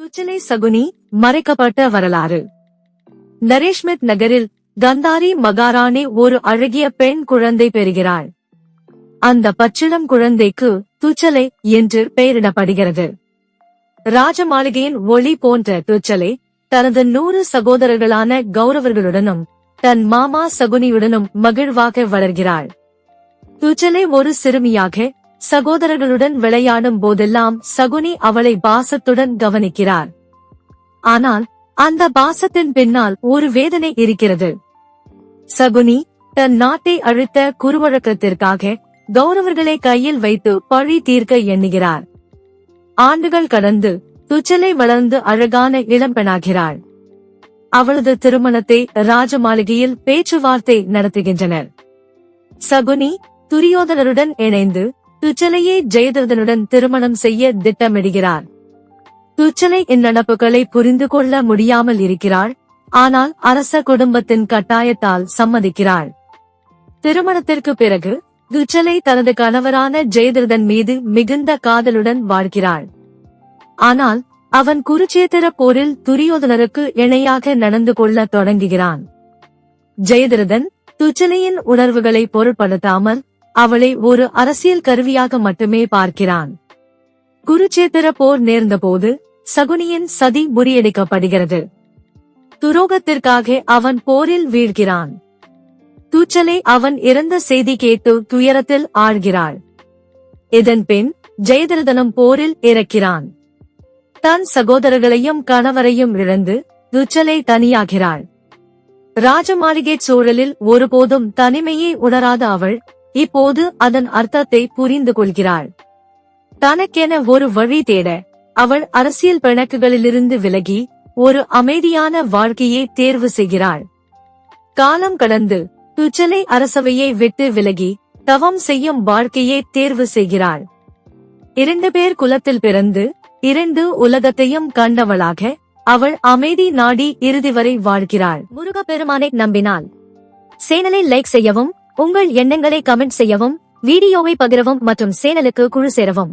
துச்சலை சகுனி மறைக்கப்பட்ட வரலாறு. நரேஷ்மித் நகரில் கந்தாரி மகாராணி ஒரு அழகிய பெண் குழந்தை பெறுகிறாள். அந்த பச்சிளம் குழந்தைக்கு துச்சலை என்று பெயரிடப்படுகிறது. ராஜமாளிகையின் ஒளி போன்ற துச்சலை தனது 100 சகோதரர்களான கௌரவர்களுடனும் தன் மாமா சகுனியுடனும் மகிழ்வாக வளர்கிறாள். துச்சலை ஒரு சிறுமியாக சகோதரர்களுடன் விளையாடும் போதெல்லாம் சகுனி அவளை பாசத்துடன் கவனிக்கிறார். ஆனால் அந்த பாசத்தின் பின்னால் ஒரு வேதனை இருக்கிறது. சகுனி தன் நாட்டை அழித்த குறுவழக்கத்திற்காக கௌரவர்களை கையில் வைத்து பழி தீர்க்க எண்ணுகிறார். ஆண்டுகள் கடந்து துச்சலை வளர்ந்து அழகான இளம்பெண்ணாகிறாள். அவளது திருமணத்தை ராஜமாளிகையில் பேச்சுவார்த்தை நடத்துகின்றனர். சகுனி துரியோதனருடன் இணைந்து துச்சலையை ஜெயதிரதனுடன் திருமணம் செய்ய திட்டமிடுகிறார். துச்சலை இந்நடப்புகளை புரிந்து கொள்ள முடியாமல் இருக்கிறாள். ஆனால் அரச குடும்பத்தின் கட்டாயத்தால் சம்மதிக்கிறாள். திருமணத்திற்கு பிறகு துச்சலை தனது கணவரான ஜெயதிரதன் மீது மிகுந்த காதலுடன் வாழ்கிறாள். ஆனால் அவன் குருச்சேத்திர போரில் துரியோதனருக்கு இணையாக நடந்து கொள்ள தொடங்குகிறான். ஜெயதிரதன் துச்சலையின் உணர்வுகளை பொருட்படுத்தாமல் அவளை ஒரு அரசியல் கருவியாக மட்டுமே பார்க்கிறான். குருச்சேத்திர போர் நேர்ந்தபோது சகுனியின் சதி முறியடிக்கப்படுகிறது. துரோகத்திற்காக அவன் போரில் வீழ்கிறான். துச்சலை அவன் இறந்த செய்தி கேட்டு துயரத்தில் ஆழ்கிறாள். இதன் பின் ஜெயதிரதனும் போரில் இறக்கிறான். தன் சகோதரர்களையும் கணவரையும் இழந்து துச்சலை தனியாகிறாள். ராஜமாளிகை சூழலில் ஒருபோதும் தனிமையை உணராத அவள் இப்போது அதன் அர்த்தத்தை புரிந்து கொள்கிறாள். தனக்கென ஒரு வழி தேட அவள் அரசியல் பிணக்குகளிலிருந்து விலகி ஒரு அமைதியான வாழ்க்கையை தேர்வு செய்கிறாள். காலம் கடந்து துச்சலை அரசவையை விட்டு விலகி தவம் செய்யும் வாழ்க்கையை தேர்வு செய்கிறாள். 2 பேர் குலத்தில் பிறந்து 2 உலகத்தையும் கண்டவளாக அவள் அமைதி நாடி இறுதி வரை வாழ்கிறாள். முருகப்பெருமானை நம்பினாள். சேனலை லைக் செய்யவும், உங்கள் எண்ணங்களை கமெண்ட் செய்யவும், வீடியோவை பகிரவும் மற்றும் சேனலுக்கு குழு சேரவும்.